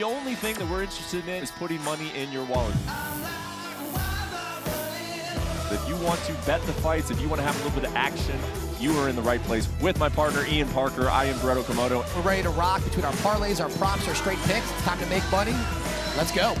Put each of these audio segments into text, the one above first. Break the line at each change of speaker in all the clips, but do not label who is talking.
The only thing that we're interested in is putting money in your wallet. If you want to bet the fights, if you want to have a little bit of action, you are in the right place. With my partner, Ian Parker, I am Brett Okamoto.
We're ready to rock between our parlays, our props, our straight picks. It's time to make money. Let's go.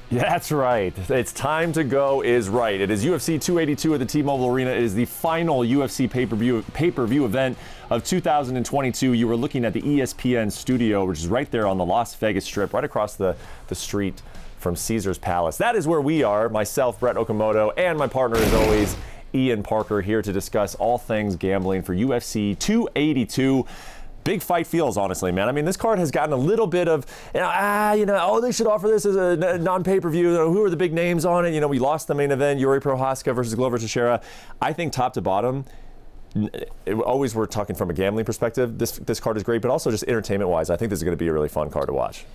Yeah, that's right. It's time to go is right. It is UFC 282 at the T-Mobile Arena. It is the final UFC pay-per-view event of 2022. You were looking at the ESPN studio, which is right there on the Las Vegas Strip, right across the street from Caesar's Palace. That is where we are, myself, Brett Okamoto, and my partner, as always, Ian Parker, here to discuss all things gambling for UFC 282. Big fight feels, honestly, man. I mean, this card has gotten a little bit of, they should offer this as a non-pay-per-view. Who are the big names on it? We lost the main event, Yuri Prochazka versus Glover Teixeira. I think top to bottom, always we're talking from a gambling perspective, this card is great, but also just entertainment-wise, I think this is going to be a really fun card to watch.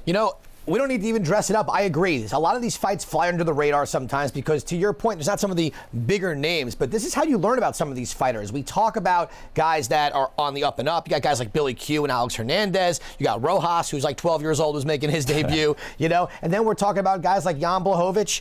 We don't need to even dress it up. I agree. A lot of these fights fly under the radar sometimes because, to your point, there's not some of the bigger names, but this is how you learn about some of these fighters. We talk about guys that are on the up and up. You got guys like Billy Q and Alex Hernandez. You got Rojas, who's like 12 years old, who's making his debut, And then we're talking about guys like Jan Blachowicz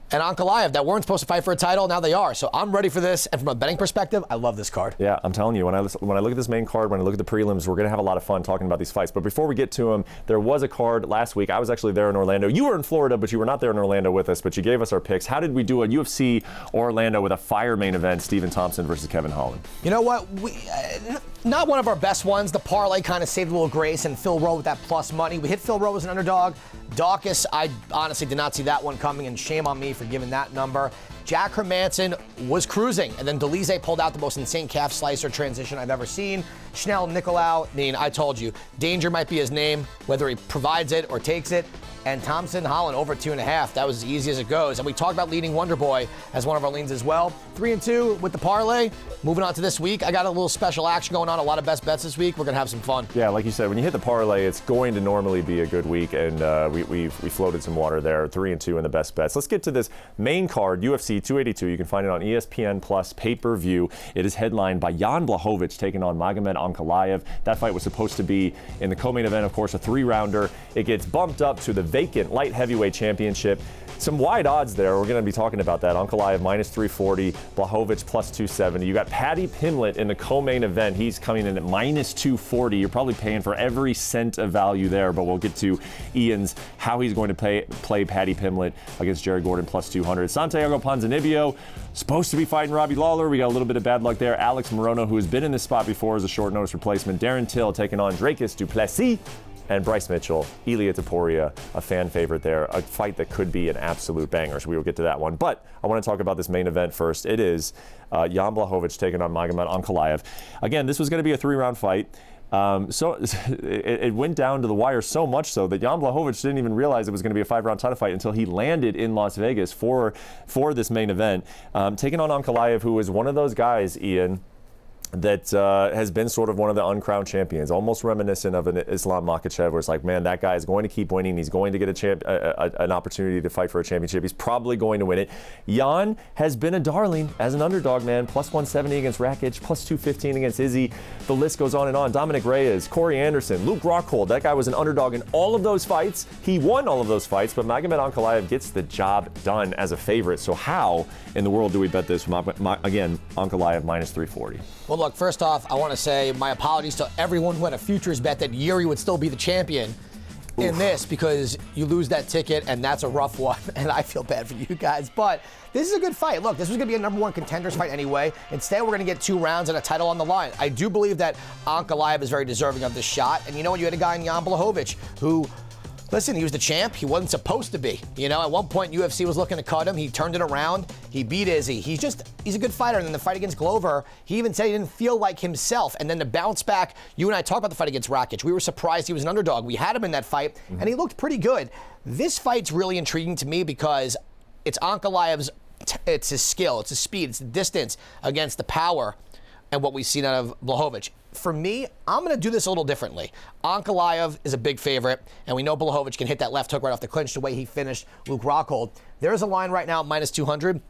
and Ankalaev that weren't supposed to fight for a title, now they are. So I'm ready for this, and from a betting perspective, I love this card.
Yeah, I'm telling you, when I look at this main card, when I look at the prelims, we're going to have a lot of fun talking about these fights. But before we get to them, there was a card last week. I was actually there in Orlando. You were in Florida, but you were not there in Orlando with us, but you gave us our picks. How did we do a UFC Orlando with a fire main event, Stephen Thompson versus Kevin Holland?
You know what? Not one of our best ones. The parlay kind of saved a little grace, and Phil Rowe with that plus money. We hit Phil Rowe as an underdog. Dawkins, I honestly did not see that one coming, and shame on me for giving that number. Jack Hermanson was cruising, and then Delize pulled out the most insane calf slicer transition I've ever seen. Schnell Nicolau, I told you, danger might be his name, whether he provides it or takes it. And Thompson Holland over 2.5. That was as easy as it goes. And we talked about leading Wonder Boy as one of our leans as well. 3-2 with the parlay. Moving on to this week, I got a little special action going on. A lot of best bets this week. We're gonna have some fun.
Yeah, like you said, when you hit the parlay, it's going to normally be a good week, and we floated some water there. 3-2 in the best bets. Let's get to this main card, UFC 282. You can find it on ESPN Plus pay-per-view. It is headlined by Jan Blachowicz taking on Magomed Ankalaev. That fight was supposed to be in the co-main event, of course, a 3-rounder. It gets bumped up to the vacant light heavyweight championship. Some wide odds there. We're going to be talking about that. Ankalaev minus 340, Blachowicz plus 270. You got Paddy Pimblett in the co-main event. He's coming in at minus 240. You're probably paying for every cent of value there, but we'll get to Ian's how he's going to play Paddy Pimblett against Jared Gordon plus 200. Santiago Ponzinibbio supposed to be fighting Robbie Lawler. We got a little bit of bad luck there. Alex Morono, who has been in this spot before as a short notice replacement. Darren Till taking on Dricus du Plessis. And Bryce Mitchell, Ilia Topuria, a fan favorite there, a fight that could be an absolute banger, so we will get to that one. But I want to talk about this main event first. It is Jan Blachowicz taking on Magomed Ankalaev. Again, this was going to be a 3-round fight. So it went down to the wire so much so that Jan Blachowicz didn't even realize it was going to be a 5-round title fight until he landed in Las Vegas for this main event. Taking on Ankalaev, who is one of those guys, Ian, that has been sort of one of the uncrowned champions, almost reminiscent of an Islam Makhachev, where it's like, man, that guy is going to keep winning. He's going to get an opportunity to fight for a championship. He's probably going to win it. Jan has been a darling as an underdog, man. Plus 170 against Rakic, plus 215 against Izzy. The list goes on and on. Dominic Reyes, Corey Anderson, Luke Rockhold. That guy was an underdog in all of those fights. He won all of those fights, but Magomed Ankalaev gets the job done as a favorite. So how in the world do we bet this? Again, Ankalaev minus 340.
Well, look, first off, I want to say my apologies to everyone who had a futures bet that Yuri would still be the champion in this, because you lose that ticket, and that's a rough one, and I feel bad for you guys. But this is a good fight. Look, this was going to be a number 1 contenders fight anyway. Instead, we're going to get 2 rounds and a title on the line. I do believe that Ankalaev is very deserving of this shot. And you know what? You had a guy in Jan Blachowicz who, listen, he was the champ. He wasn't supposed to be. At one point, UFC was looking to cut him. He turned it around. He beat Izzy. He's a good fighter. And then the fight against Glover, he even said he didn't feel like himself. And then to bounce back, you and I talked about the fight against Rakic. We were surprised he was an underdog. We had him in that fight, and he looked pretty good. This fight's really intriguing to me because it's Ankalaev's, it's his skill, it's his speed, it's the distance against the power and what we've seen out of Blachowicz. For me, I'm going to do this a little differently. Ankalaev is a big favorite, and we know Blachowicz can hit that left hook right off the clinch the way he finished Luke Rockhold. There's a line right now, minus 200.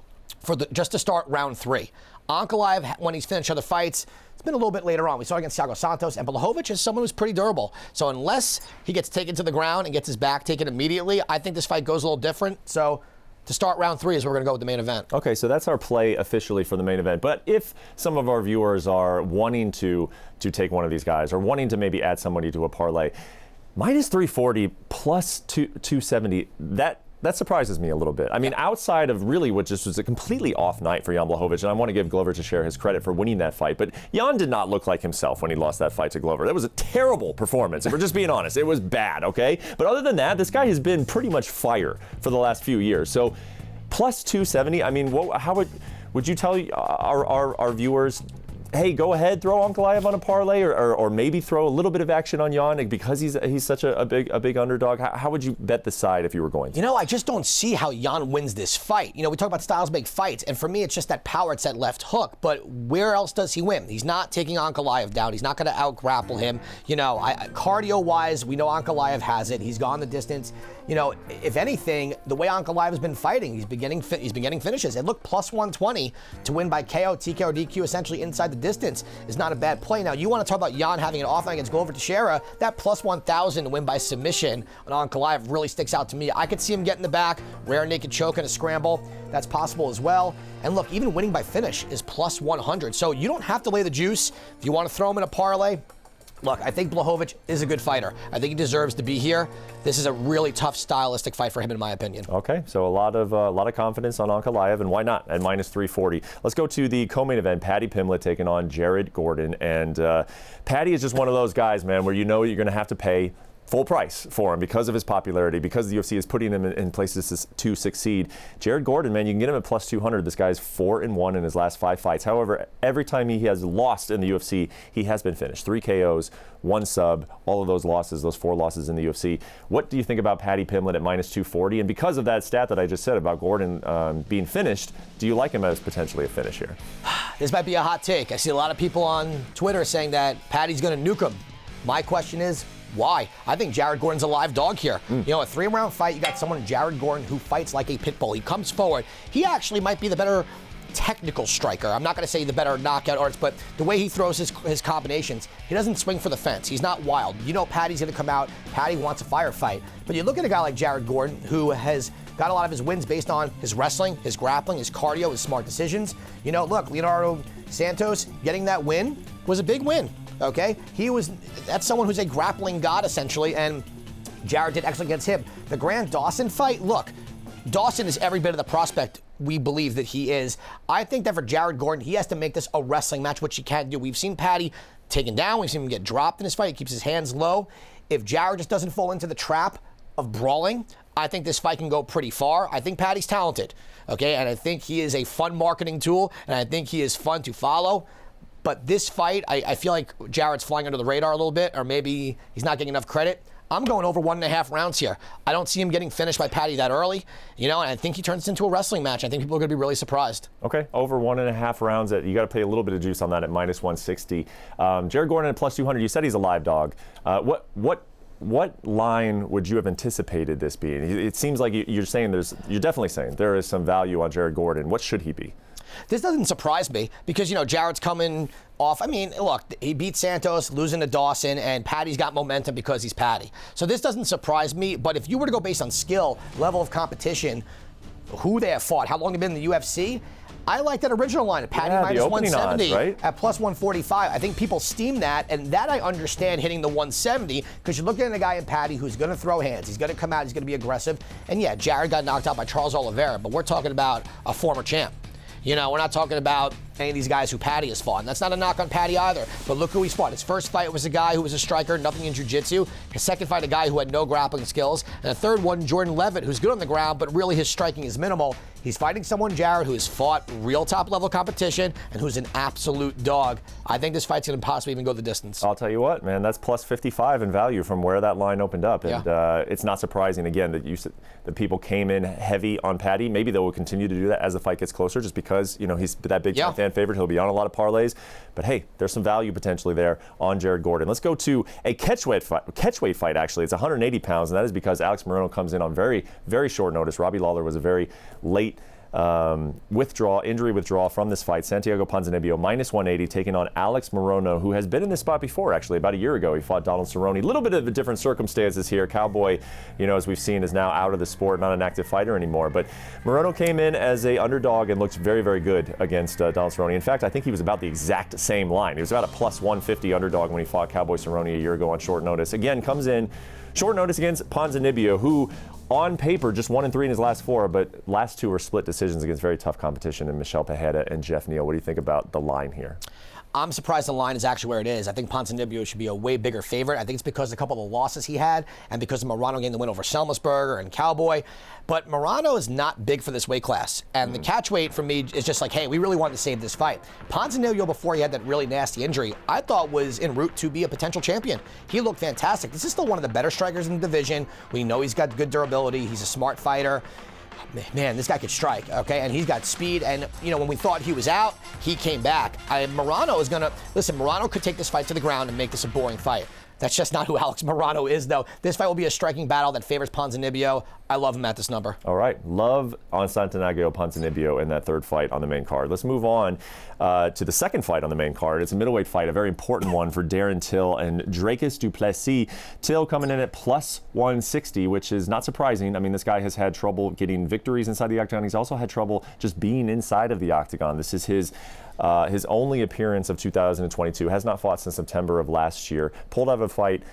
just to start round 3. Ankalaev, when he's finished other fights, it's been a little bit later on. We saw against Santiago Santos, and Blachowicz is someone who's pretty durable. So unless he gets taken to the ground and gets his back taken immediately, I think this fight goes a little different. So to start round 3 is where we're going to go with the main event. Okay,
so that's our play officially for the main event. But if some of our viewers are wanting to take one of these guys or wanting to maybe add somebody to a parlay, minus 340 plus 270, that surprises me a little bit. I mean, outside of really what just was a completely off night for Jan Blachowicz, and I want to give Glover to share his credit for winning that fight, but Jan did not look like himself when he lost that fight to Glover. That was a terrible performance, if we're just being honest. It was bad, okay? But other than that, this guy has been pretty much fire for the last few years. So plus 270, I mean, how would you tell our viewers, hey, go ahead, throw Ankalaev on a parlay, or maybe throw a little bit of action on Jan because he's such a big underdog? How would you bet the side if you were going to?
You know, I just don't see how Jan wins this fight. You know, we talk about styles make fights, and for me, it's just that power, it's that left hook. But where else does he win? He's not taking Ankalaev down. He's not going to out-grapple him. You know, cardio-wise, we know Ankalaev has it. He's gone the distance. You know, if anything, the way Ankalaev has been fighting, he's been getting finishes. And look, plus 120 to win by KO, TKO, or DQ, essentially inside the distance is not a bad play. Now, you want to talk about Jan having an off night against Glover Teixeira, that plus 1,000 to win by submission on Ankalaev really sticks out to me. I could see him getting the back, rear naked choke and a scramble. That's possible as well. And look, even winning by finish is plus 100. So you don't have to lay the juice. If you want to throw him in a parlay, look, I think Blachowicz is a good fighter. I think he deserves to be here. This is a really tough stylistic fight for him, in my opinion. Okay, so a lot of confidence on Ankalaev, and why not at minus 340? Let's go to the co-main event. Paddy Pimblett taking on Jared Gordon, and Paddy is just one of those guys, man, where you know you're going to have to pay full price for him because of his popularity, because the UFC is putting him in places to succeed. Jared Gordon, man, you can get him at plus 200. This guy's 4-1 in his last 5 fights. However, every time he has lost in the UFC, he has been finished. 3 KOs, 1 sub, all of those losses, those 4 losses in the UFC. What do you think about Paddy Pimblett at minus 240? And because of that stat that I just said about Gordon being finished, do you like him as potentially a finish here? This might be a hot take. I see a lot of people on Twitter saying that Paddy's going to nuke him. My question is, why? I think Jared Gordon's a live dog here. You know, a 3-round fight, you got someone, Jared Gordon, who fights like a pit bull. He comes forward. He actually might be the better technical striker. I'm not going to say the better knockout artist, but the way he throws his combinations, he doesn't swing for the fence. He's not wild. You know Paddy's going to come out. Paddy wants a firefight. But you look at a guy like Jared Gordon, who has got a lot of his wins based on his wrestling, his grappling, his cardio, his smart decisions. You know, look, Leonardo Santos getting that win was a big win. Okay, that's someone who's a grappling god essentially, and Jared did excellent against him. The Grant Dawson fight, look, Dawson is every bit of the prospect we believe that he is. I think that for Jared Gordon, he has to make this a wrestling match, which he can't do. We've seen Paddy taken down, we've seen him get dropped in his fight, he keeps his hands low. If Jared just doesn't fall into the trap of brawling, I think this fight can go pretty far. I think Paddy's talented, okay, and I think he is a fun marketing tool, and I think he is fun to follow. But this fight, I feel like Jared's flying under the radar a little bit, or maybe he's not getting enough credit. I'm going over 1.5 rounds here. I don't see him getting finished by Paddy that early, you know, and I think he turns into a wrestling match. I think people are going to be really surprised. Okay, over 1.5 rounds. You got to pay a little bit of juice on that at minus 160. Jared Gordon at plus 200. You said he's a live dog. What line would you have anticipated this being? It seems like you're definitely saying there is some value on Jared Gordon. What should he be? This doesn't surprise me because, you know, Jared's coming off. I mean, look, he beat Santos, losing to Dawson, and Paddy's got momentum because he's Paddy. So this doesn't surprise me, but if you were to go based on skill, level of competition, who they have fought, how long they've been in the UFC, I like that original line at Paddy minus 170 odds, right? At plus 145. I think people steam that, and that I understand hitting the 170 because you're looking at a guy in Paddy who's going to throw hands. He's going to come out. He's going to be aggressive. And yeah, Jared got knocked out by Charles Oliveira, but we're talking about a former champ. You know, we're not talking about any of these guys who Paddy has fought. And that's not a knock on Paddy either. But look who he's fought. His first fight was a guy who was a striker, nothing in jiu-jitsu. His second fight, a guy who had no grappling skills. And the third one, Jordan Levitt, who's good on the ground, but really his striking is minimal. He's fighting someone, Jared, who has fought real top-level competition and who's an absolute dog. I think this fight's going to possibly even go the distance.
I'll tell you what, man, that's plus 55 in value from where that line opened up. And it's not surprising, again, that people came in heavy on Paddy. Maybe they will continue to do that as the fight gets closer just because, you know, he's that big fan favorite. He'll be on a lot of parlays. But, hey, there's some value potentially there on Jared Gordon. Let's go to a catchweight fight, actually. It's 180 pounds, and that is because Alex Morono comes in on very, very short notice. Robbie Lawler was a very late injury withdrawal from this fight. Santiago Ponzinibbio, -180, taking on Alex Morono, who has been in this spot before, actually. About a year ago, he fought Donald Cerrone. A little bit of a different circumstances here. Cowboy, as we've seen, is now out of the sport, not an active fighter anymore. But Morono came in as a underdog and looked very, very good against Donald Cerrone. In fact, I think he was about the exact same line. He was about a +150 underdog when he fought Cowboy Cerrone a year ago on short notice. Again, comes in short notice against Ponzinibbio, who on paper just 1-3 in his last 4, but last 2 were split decisions against very tough competition in Michel Pereira and Jeff Neal. What do you think about the line here?
I'm surprised the line is actually where it is. I think Ponzinibbio should be a way bigger favorite. I think it's because of a couple of losses he had and because of Morono getting the win over Selmasberger and Cowboy. But Morono is not big for this weight class. And the catch weight for me is just like, hey, we really wanted to save this fight. Ponzinibbio, before he had that really nasty injury, I thought was en route to be a potential champion. He looked fantastic. This is still one of the better strikers in the division. We know he's got good durability. He's a smart fighter. Man, this guy could strike, okay? And he's got speed. And, when we thought he was out, he came back. Morono is going to... Listen, Morono could take this fight to the ground and make this a boring fight. That's just not who Alex Morono is, though. This fight will be a striking battle that favors Ponzinibbio. I love him at this number.
All right. Love on Santiago Ponzinibbio in that third fight on the main card. Let's move on to the second fight on the main card. It's a middleweight fight, a very important one for Darren Till and Dricus du Plessis. Till coming in at +160, which is not surprising. I mean, this guy has had trouble getting victories inside the octagon. He's also had trouble just being inside of the octagon. This is his only appearance of 2022. Has not fought since September of last year. Pulled out of a fight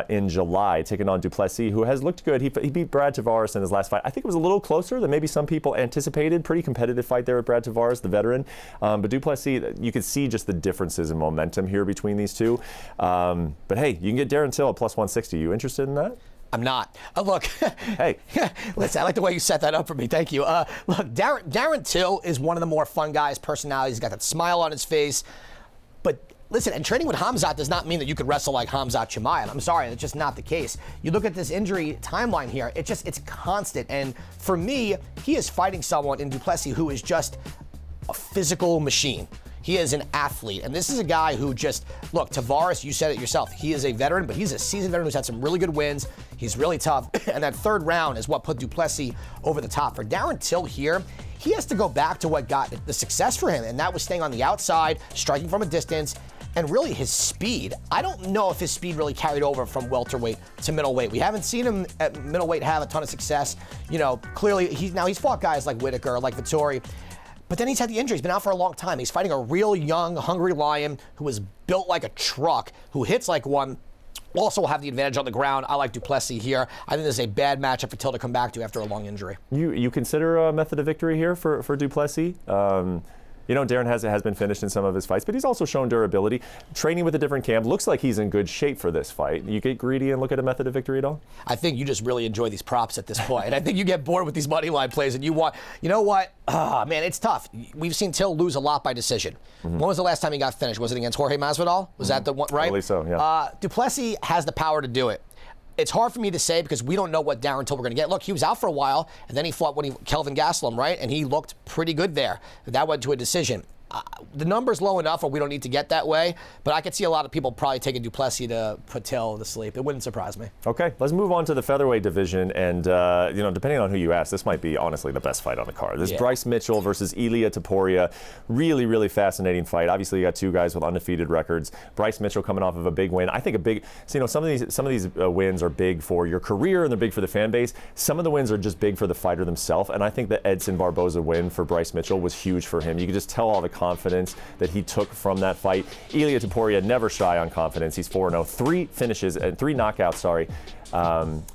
in July, taking on du Plessis, who has looked good. He beat Brad Tavares in his last fight. I think it was a little closer than maybe some people anticipated. Pretty competitive fight there with Brad Tavares, the veteran. But du Plessis, you could see just the differences in momentum here between these two. But hey, you can get Darren Till at +160. You interested in that?
I'm not. Look,
hey,
listen, I like the way you set that up for me. Thank you. Look, Darren Till is one of the more fun guys, personalities. He's got that smile on his face. But listen, and training with Khamzat does not mean that you could wrestle like Khamzat Chimaev. I'm sorry, that's just not the case. You look at this injury timeline here, it's constant. And for me, he is fighting someone in du Plessis who is just a physical machine. He is an athlete, and this is a guy who look, Tavares, you said it yourself, he is a veteran, but he's a seasoned veteran who's had some really good wins. He's really tough, and that third round is what put du Plessis over the top. For Darren Till here, he has to go back to what got the success for him, and that was staying on the outside, striking from a distance, and really his speed. I don't know if his speed really carried over from welterweight to middleweight. We haven't seen him at middleweight have a ton of success. Clearly, he's fought guys like Whitaker, like Vettori, but then he's had the injury. He's been out for a long time. He's fighting a real young, hungry lion who is built like a truck, who hits like one. Also will have the advantage on the ground. I like du Plessis here. I think this is a bad matchup for Till to come back to after a long injury.
You consider a method of victory here for du Plessis? Darren has been finished in some of his fights, but he's also shown durability. Training with a different camp. Looks like he's in good shape for this fight. You get greedy and look at a method of victory at all?
I think you just really enjoy these props at this point. And I think you get bored with these money line plays and you want, you know what? Man, it's tough. We've seen Till lose a lot by decision. When was the last time he got finished? Was it against Jorge Masvidal? Was that the one, right?
I believe so, yeah.
Du Plessis has the power to do it. It's hard for me to say because we don't know what Darren Till we're going to get. Look, he was out for a while, and then he fought Kelvin Gastelum, right? And he looked pretty good there. That went to a decision. The number's low enough where we don't need to get that way, but I could see a lot of people probably taking du Plessis to put Till to sleep. It wouldn't surprise me.
Okay, let's move on to the featherweight division, and depending on who you ask, this might be honestly the best fight on the card. This is Bryce Mitchell versus Ilia Topuria. Really, really fascinating fight. Obviously, you got two guys with undefeated records. Bryce Mitchell coming off of a big win. I think some of these wins are big for your career and they're big for the fan base. Some of the wins are just big for the fighter themselves, and I think the Edson Barboza win for Bryce Mitchell was huge for him. You could just tell all the confidence that he took from that fight. Ilia Topuria never shy on confidence. He's 4-0, 3 finishes and 3 knockouts,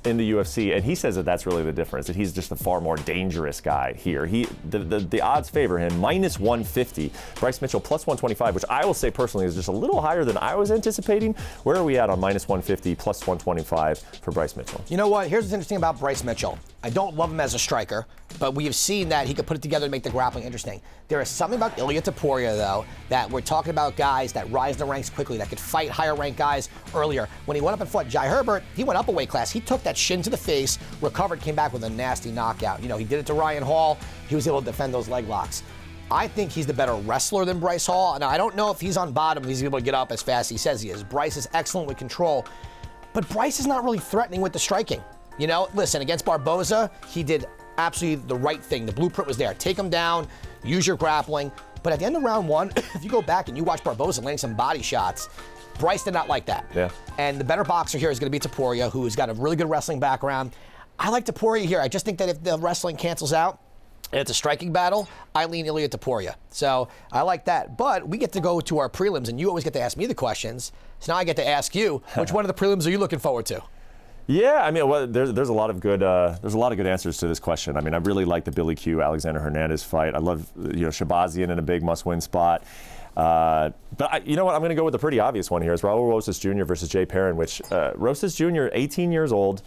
in the UFC, and he says that that's really the difference, that he's just a far more dangerous guy here. The odds favor him, -150. Bryce Mitchell +125, which I will say personally is just a little higher than I was anticipating. Where are we at on -150, +125 for Bryce Mitchell?
You know what? Here's what's interesting about Bryce Mitchell. I don't love him as a striker, but we have seen that he could put it together to make the grappling interesting. There is something about Ilia Topuria, though, that we're talking about guys that rise in the ranks quickly, that could fight higher-ranked guys earlier. When he went up and fought Jai Herbert, he went up a weight class. He took that shin to the face, recovered, came back with a nasty knockout. He did it to Ryan Hall. He was able to defend those leg locks. I think he's the better wrestler than Bryce Hall, and I don't know if he's on bottom, he's able to get up as fast as he says he is. Bryce is excellent with control, but Bryce is not really threatening with the striking. Listen, against Barboza, he did absolutely the right thing. The blueprint was there. Take him down, use your grappling. But at the end of round 1, if you go back and you watch Barboza landing some body shots, Bryce did not like that.
Yeah.
And the better boxer here is going to be Topuria, who's got a really good wrestling background. I like Topuria here. I just think that if the wrestling cancels out and it's a striking battle, I lean Ilia Topuria. So I like that. But we get to go to our prelims, and you always get to ask me the questions. So now I get to ask you, which one of the prelims are you looking forward to?
Yeah, I mean, well, there's a lot of good answers to this question. I mean, I really like the Billy Q Alexander Hernandez fight. I love Shabazian in a big must-win spot. But you know what? I'm going to go with the pretty obvious one here. It's Raul Rosas Jr. versus Jay Perrin, which Rosas Jr., 18 years old.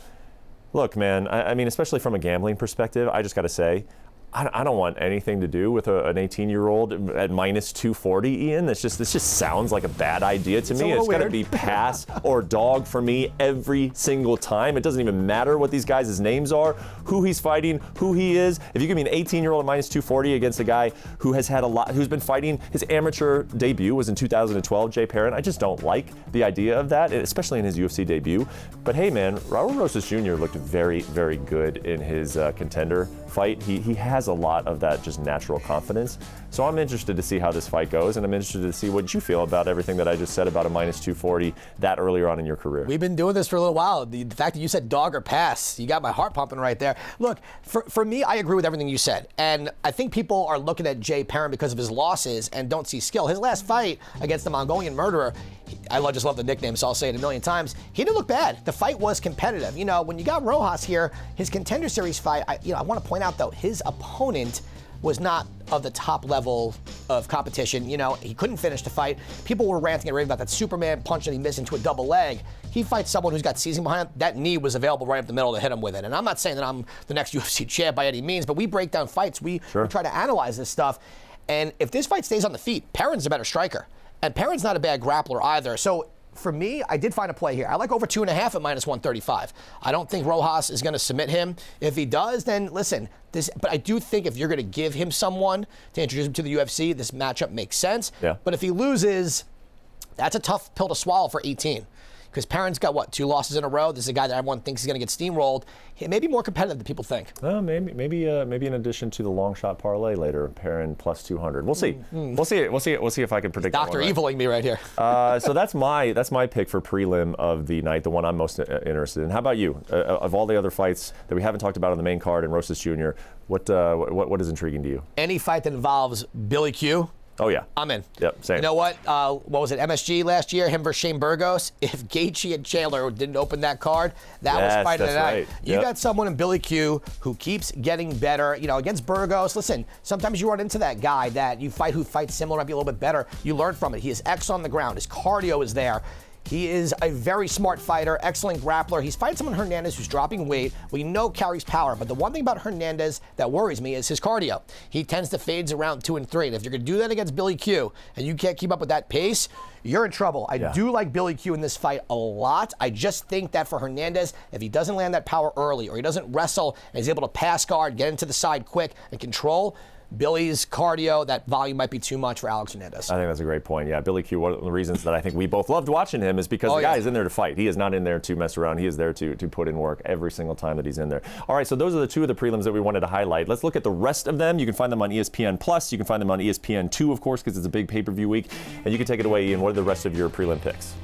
Look, man, I mean, especially from a gambling perspective, I just got to say, I don't want anything to do with an 18-year-old at minus 240, Ian. This just sounds like a bad idea to me. It's going to be pass or dog for me every single time. It doesn't even matter what these guys' names are, who he's fighting, who he is. If you give me an 18-year-old at minus 240 against a guy who has had who's been fighting, his amateur debut was in 2012, Jay Perrin, I just don't like the idea of that, especially in his UFC debut. But hey, man, Raul Rosas Jr. looked very, very good in his contender fight. He has a lot of that just natural confidence. So I'm interested to see how this fight goes, and I'm interested to see what you feel about everything that I just said about a minus 240 that earlier on in your career.
We've been doing this for a little while. The fact that you said dog or pass, you got my heart pumping right there. Look, for me, I agree with everything you said. And I think people are looking at Jay Perrin because of his losses and don't see skill. His last fight against the Mongolian murderer, I just love the nickname, so I'll say it a million times. He didn't look bad. The fight was competitive. You know, when you got Rojas here, his Contender Series fight, I want to point out, though, his opponent was not of the top level of competition. You know, he couldn't finish the fight. People were ranting and raving about that Superman punch that he missed into a double leg. He fights someone who's got seasoning behind him. That knee was available right up the middle to hit him with it. And I'm not saying that I'm the next UFC champ by any means, but we break down fights. We try to analyze this stuff. And if this fight stays on the feet, Perrin's a better striker. And Perrin's not a bad grappler either. So for me, I did find a play here. I like over 2.5 at minus 135. I don't think Rojas is going to submit him. If he does, then listen. But I do think if you're going to give him someone to introduce him to the UFC, this matchup makes sense. Yeah. But if he loses, that's a tough pill to swallow for 18. Because Perrin's got, 2 losses in a row. This is a guy that everyone thinks is going to get steamrolled. He may be more competitive than people think.
Maybe in addition to the long shot parlay later, Perrin plus 200. We'll see. We'll see if I can predict.
Dr. Eviling me right here.
So that's my pick for prelim of the night, the one I'm most interested in. How about you? Of all the other fights that we haven't talked about on the main card and Rosas Jr., what is intriguing to you?
Any fight that involves Billy Q.
Oh, yeah.
I'm in.
Yep, same.
You know what? What was it, MSG last year, him versus Shane Burgos? If Gaethje and Chandler didn't open that card, that was fight of the night. Right. You got someone in Billy Q who keeps getting better. You know, against Burgos, listen, sometimes you run into that guy that you fight who fights similar, might be a little bit better. You learn from it. He is X on the ground. His cardio is there. He is a very smart fighter, excellent grappler. He's fighting someone, Hernandez, who's dropping weight. We know carries power, but the one thing about Hernandez that worries me is his cardio. He tends to fades around 2 and 3, and if you're going to do that against Billy Q and you can't keep up with that pace, you're in trouble. I do like Billy Q in this fight a lot. I just think that for Hernandez, if he doesn't land that power early or he doesn't wrestle and he's able to pass guard, get into the side quick, and control, Billy's cardio, that volume might be too much for Alex Hernandez.
I think that's a great point. Yeah, Billy Q, one of the reasons that I think we both loved watching him is because the guy is in there to fight. He is not in there to mess around. He is there to put in work every single time that he's in there. All right, so those are the 2 of the prelims that we wanted to highlight. Let's look at the rest of them. You can find them on ESPN Plus. You can find them on ESPN2, of course, because it's a big pay-per-view week. And you can take it away, Ian. What are the rest of your prelim picks?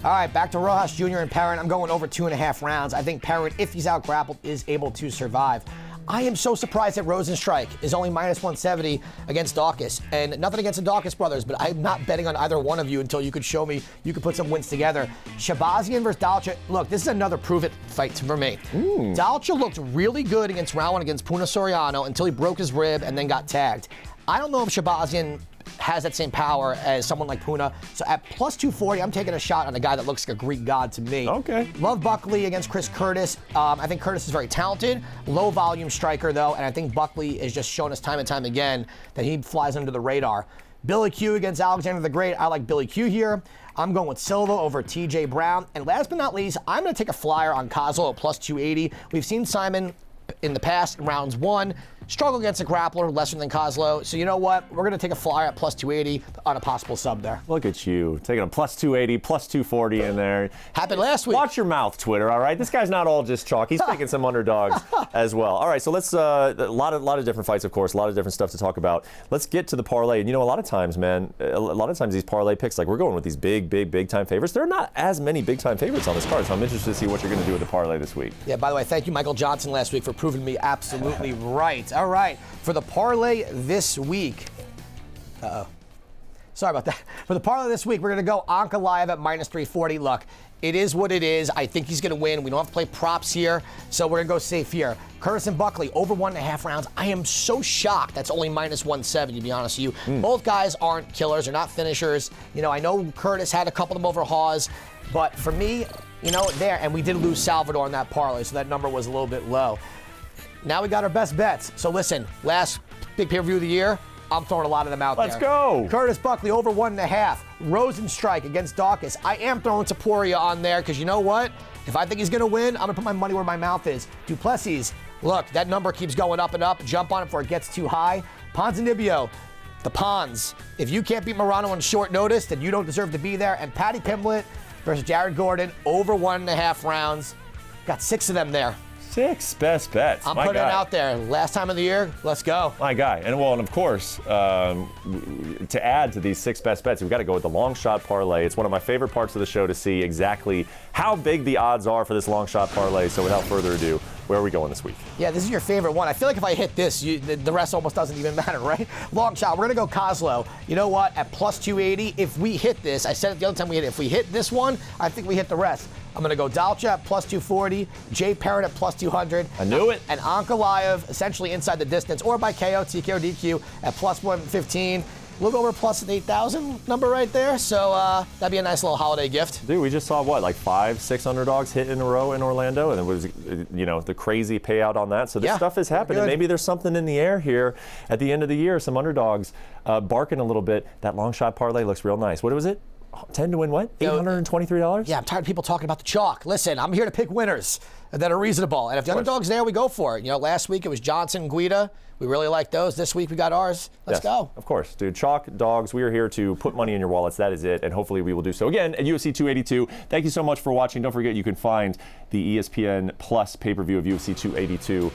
All right, back to Rojas Jr. and Perrin. I'm going over 2.5 rounds. I think Perrin, if he's out-grappled, is able to survive. I am so surprised that Rosenstrike is only minus 170 against Dawkins. And nothing against the Dawkins brothers, but I'm not betting on either one of you until you could show me you could put some wins together. Shabazian versus Dalcha. Look, this is another prove-it fight for me. Dalcha looked really good against round 1 against Puna Soriano until he broke his rib and then got tagged. I don't know if Shabazian has that same power as someone like Puna. So at plus 240, I'm taking a shot on a guy that looks like a Greek god to me.
Okay.
Love Buckley against Chris Curtis. I think Curtis is very talented, low volume striker though, and I think Buckley is just shown us time and time again that he flies under the radar. Billy Q against Alexander the Great. I like Billy Q here. I'm going with Silva over TJ Brown. And last but not least, I'm going to take a flyer on Kozlov at plus 280. We've seen Simon in the past in rounds 1 Struggle against a grappler, lesser than Kozlo. So you know what? We're going to take a flyer at plus 280 on a possible sub there.
Look at you, taking a plus 280, plus 240 in there.
Happened last week.
Watch your mouth, Twitter, all right? This guy's not all just chalk. He's picking some underdogs as well. All right, so let's, a lot of different fights, of course, a lot of different stuff to talk about. Let's get to the parlay. And, you know, a lot of times, man, a lot of times these parlay picks, like we're going with these big-time favorites. There are not as many big-time favorites on this card, so I'm interested to see what you're going to do with the parlay this week.
Yeah, by the way, thank you, Michael Johnson, last week for proving me absolutely right. All right, for the parlay this week. Sorry about that. For the parlay this week, we're going to go Ankalaev at minus 340. Look, it is what it is. I think he's going to win. We don't have to play props here, so we're going to go safe here. Curtis and Buckley, over 1.5 rounds. I am so shocked that's only minus 170, to be honest with you. Both guys aren't killers. They're not finishers. You know, I know Curtis had a couple of them over Hawes, but for me, you know, there, and we did lose Salvador on that parlay, so that number was a little bit low. Now we got our best bets. So listen, last big pay-per-view of the year, I'm throwing a lot of them out there.
Let's go.
Curtis Buckley over 1.5. Rosenstrike against Dawkins. I am throwing Topuria on there because you know what? If I think he's going to win, I'm going to put my money where my mouth is. Plessis, look, that number keeps going up and up. Jump on it before it gets too high. Ponzinibbio, the Pons. If you can't beat Morono on short notice, then you don't deserve to be there. And Paddy Pimblett versus Jared Gordon over 1.5 rounds. Got 6 of them there.
6 best bets.
I'm putting it out there. Last time of the year, let's go.
My guy. And of course, to add to these 6 best bets, we've got to go with the long shot parlay. It's one of my favorite parts of the show to see exactly how big the odds are for this long shot parlay. So without further ado, where are we going this week?
Yeah, this is your favorite one. I feel like if I hit this, the rest almost doesn't even matter, right? Long shot. We're going to go Kozlo. You know what? At plus 280, if we hit this, I said it the other time we hit it, if we hit this one, I think we hit the rest. I'm going to go Dalcha at plus 240, Jay Parrott at plus 200.
I knew it.
And Ankalaev essentially inside the distance or by KO, TKO, DQ at plus 115. A little over plus an 8,000 number right there. So that'd be a nice little holiday gift.
Dude, we just saw what, like 5-6 underdogs hit in a row in Orlando, and it was, you know, the crazy payout on that. So this stuff is happening. Maybe there's something in the air here at the end of the year. Some underdogs barking a little bit. That long shot parlay looks real nice. What was it? 10 to win what? $823?
Yeah, I'm tired of people talking about the chalk. Listen, I'm here to pick winners that are reasonable. And if the underdog's there, we go for it. You know, last week it was Johnson, Guida. We really like those. This week we got ours. Let's go. Of
course, dude. Chalk, dogs, we are here to put money in your wallets. That is it. And hopefully we will do so again at UFC 282. Thank you so much for watching. Don't forget you can find the ESPN Plus pay-per-view of UFC 282.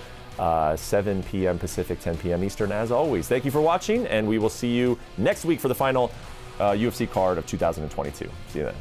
7 p.m. Pacific, 10 p.m. Eastern, as always. Thank you for watching, and we will see you next week for the final UFC card of 2022. See you then.